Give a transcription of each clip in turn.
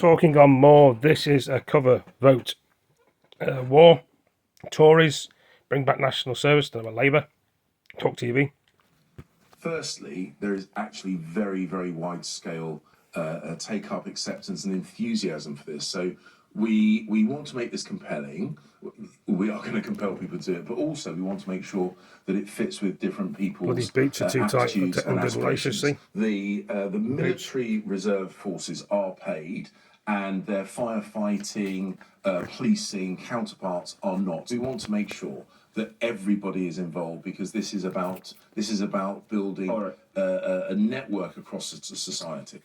talking on more. This is a cover vote. War, Tories, bring back national service. Don't know about Labour. Talk TV. Firstly, there is actually very, very wide-scale take-up, acceptance and enthusiasm for this. So we want to make this compelling. We are going to compel people to do it, but also we want to make sure that it fits with different people's attitudes and aspirations. The military reserve forces are paid, and their firefighting, policing counterparts are not. We want to make sure that everybody is involved, because this is about building a network across society.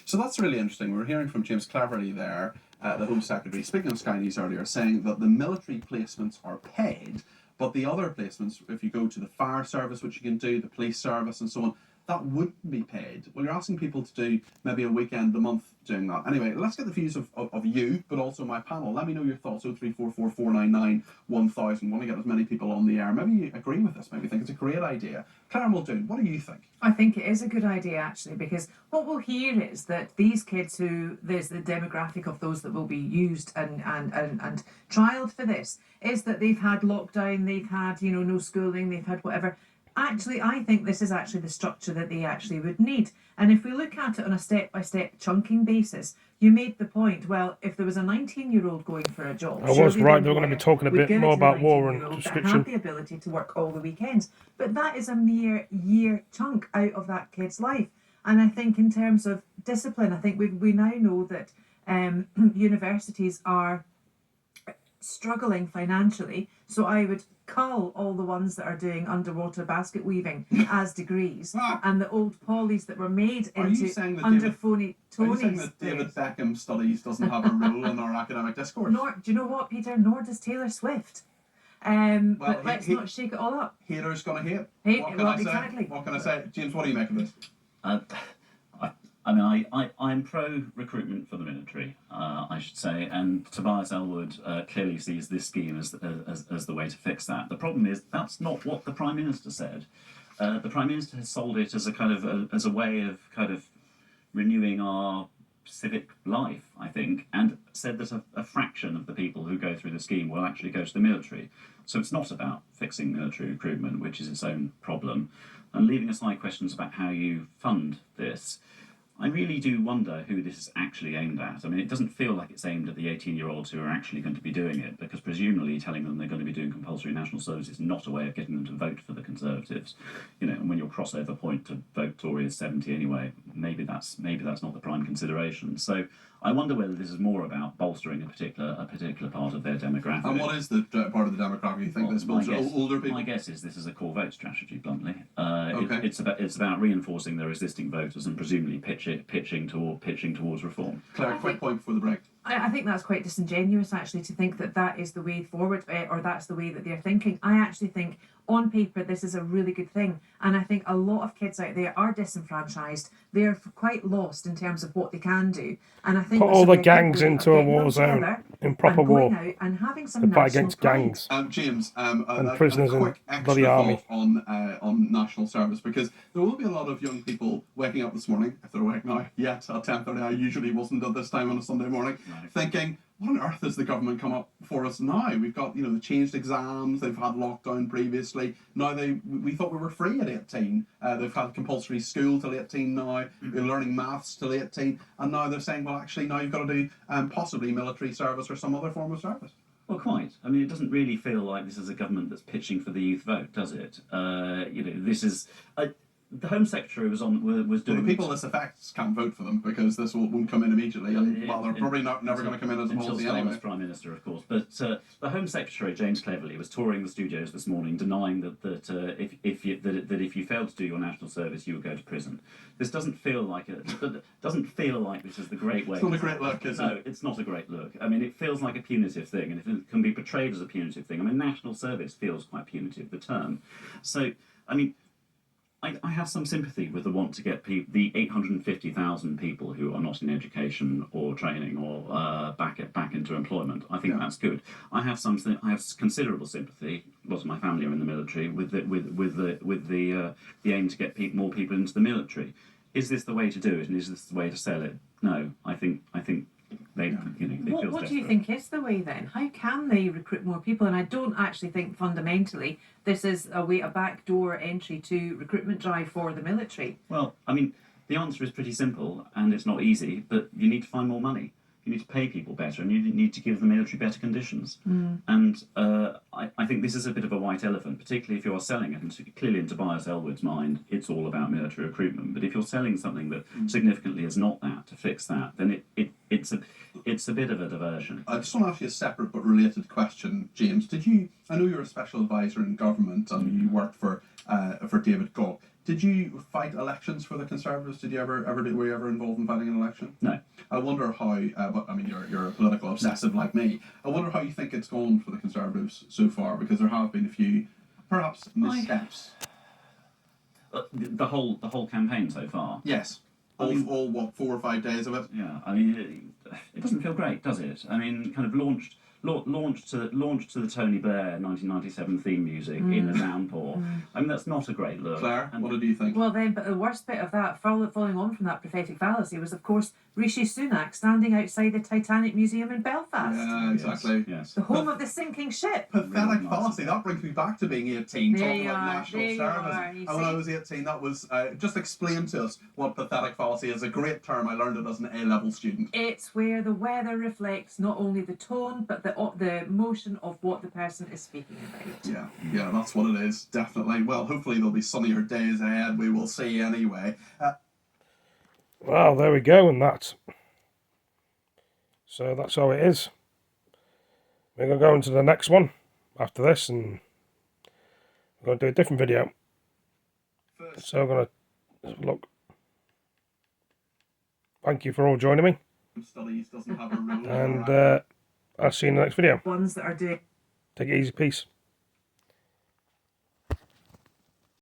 So that's really interesting. We're hearing from James Cleverly there, the Home Secretary, speaking on Sky News earlier, saying that the military placements are paid, but the other placements, if you go to the fire service, which you can do, the police service and so on, that wouldn't be paid. Well, you're asking people to do maybe a weekend a month doing that. Anyway, let's get the views of you, but also my panel. Let me know your thoughts. 0344 499 1000. Want to get as many people on the air. Maybe you agree with this. Maybe you think it's a great idea. Claire Muldoon, what do you think? I think it is a good idea, actually, because what we'll hear is that these kids there's the demographic of those that will be used and trialled for this, is that they've had lockdown, they've had, no schooling, they've had whatever. Actually, I think this is actually the structure that they actually would need. And if we look at it on a step-by-step chunking basis, you made the point, well, if there was a 19-year-old going for a job... I was right, they were going to be talking a bit more about war and description. ...have the ability to work all the weekends. But that is a mere year chunk out of that kid's life. And I think in terms of discipline, I think we now know that universities are struggling financially, so I would cull all the ones that are doing underwater basket weaving as degrees, and the old polys that were made into under-phony Tonys. Are you saying that David Beckham studies doesn't have a role in our academic discourse? Do you know what, Peter? Nor does Taylor Swift. But let's not shake it all up. Haters gonna hate. Exactly. What can I say? James, what do you make of this? I'm pro-recruitment for the military, I should say, and Tobias Ellwood clearly sees this scheme as the way to fix that. The problem is that's not what the Prime Minister said. The Prime Minister has sold it as a way of kind of renewing our civic life, I think, and said that a fraction of the people who go through the scheme will actually go to the military. So it's not about fixing military recruitment, which is its own problem, and leaving aside questions about how you fund this. I really do wonder who this is actually aimed at. I mean, it doesn't feel like it's aimed at the 18-year-olds who are actually going to be doing it, because presumably telling them they're going to be doing compulsory national service is not a way of getting them to vote for the Conservatives. And when your crossover point to vote Tory is 70 anyway, maybe that's not the prime consideration. So I wonder whether this is more about bolstering a particular part of their demographic. And what is the part of the demographic you think this bolsters? Older people? My guess is this is a core vote strategy, bluntly. Okay. It's about reinforcing their existing voters and presumably pitching towards reform. Claire, quick point before the break. I think that's quite disingenuous, actually, to think that is the way forward, or that's the way that they're thinking. I actually think, on paper, this is a really good thing. And I think a lot of kids out there are disenfranchised. They're quite lost in terms of what they can do. And I think put all the gangs into a war zone, in proper war, out and having some fight against gangs. James, and prisoners a quick in bloody army. On national service, because there will be a lot of young people waking up this morning, if they're awake now, yet at 10:30, I usually wasn't at this time on a Sunday morning, thinking, what on earth has the government come up for us now? We've got, the changed exams, they've had lockdown previously, now we thought we were free at 18, they've had compulsory school till 18 now, they're learning maths till 18, and now they're saying, well, actually, now you've got to do possibly military service or some other form of service. Well, quite. I mean, it doesn't really feel like this is a government that's pitching for the youth vote, does it? This is... the Home Secretary was doing... Well, the people this affects can't vote for them, because this won't come in immediately, and they're probably never going to come in as a policy anyway. Until Prime Minister, of course. But the Home Secretary, James Cleverly, was touring the studios this morning, denying that if you failed to do your national service, you would go to prison. This doesn't feel like this is the great way. It's not a great look, is it? No, it's not a great look. I mean, it feels like a punitive thing, and if it can be portrayed as a punitive thing, I mean, national service feels quite punitive, the term. So, I mean, I have some sympathy with the want to get the 850,000 people who are not in education or training or back into employment. I think that's good. I have considerable sympathy. Lots of my family are in the military with the aim to get more people into the military. Is this the way to do it, and is this the way to sell it? No, I think feels what do you desperate. think is the way then? How can they recruit more people? And I don't actually think fundamentally this is a backdoor entry to recruitment drive for the military. Well, I mean, the answer is pretty simple, and it's not easy, but you need to find more money. You need to pay people better, and you need to give the military better conditions. And I think this is a bit of a white elephant, particularly if you're selling it. And clearly, in Tobias Ellwood's mind, it's all about military recruitment. But if you're selling something that significantly is not that to fix that, then it's a bit of a diversion. I just want to ask you a separate but related question, James. I know you're a special advisor in government and you worked for David Gauke. Did you fight elections for the Conservatives? Were you ever involved in fighting an election? No. I wonder how, but I mean, you're a political obsessive like me. I wonder how you think it's gone for the Conservatives so far, because there have been a few, perhaps, missteps. The whole campaign so far. Yes. All, what, 4 or 5 days of it? Yeah, I mean, it doesn't feel great, does it? I mean, kind of launched to the Tony Blair 1997 theme music in a downpour. I mean, that's not a great look. Claire, what did you think? Well then, but the worst bit of that, following on from that prophetic fallacy, was of course Rishi Sunak standing outside the Titanic Museum in Belfast. Yeah, exactly. Yes. The home of the sinking ship. Pathetic Real fallacy. That brings me back to being 18, There talking you about are, national there you service. are, you And when I see. was 18, that was just explain to us what pathetic fallacy is. A great term. I learned it as an A-level student. It's where the weather reflects not only the tone but the motion of what the person is speaking about. Yeah, that's what it is. Definitely. Well, hopefully there'll be sunnier days ahead. We will see anyway. Well, there we go, and that. So that's how it is. We're going to go into the next one after this, and we're going to do a different video. So I'm going to have a look. Thank you for all joining me, Studies doesn't have a rule. and I'll see you in the next video. Ones that are doing Take it easy, peace.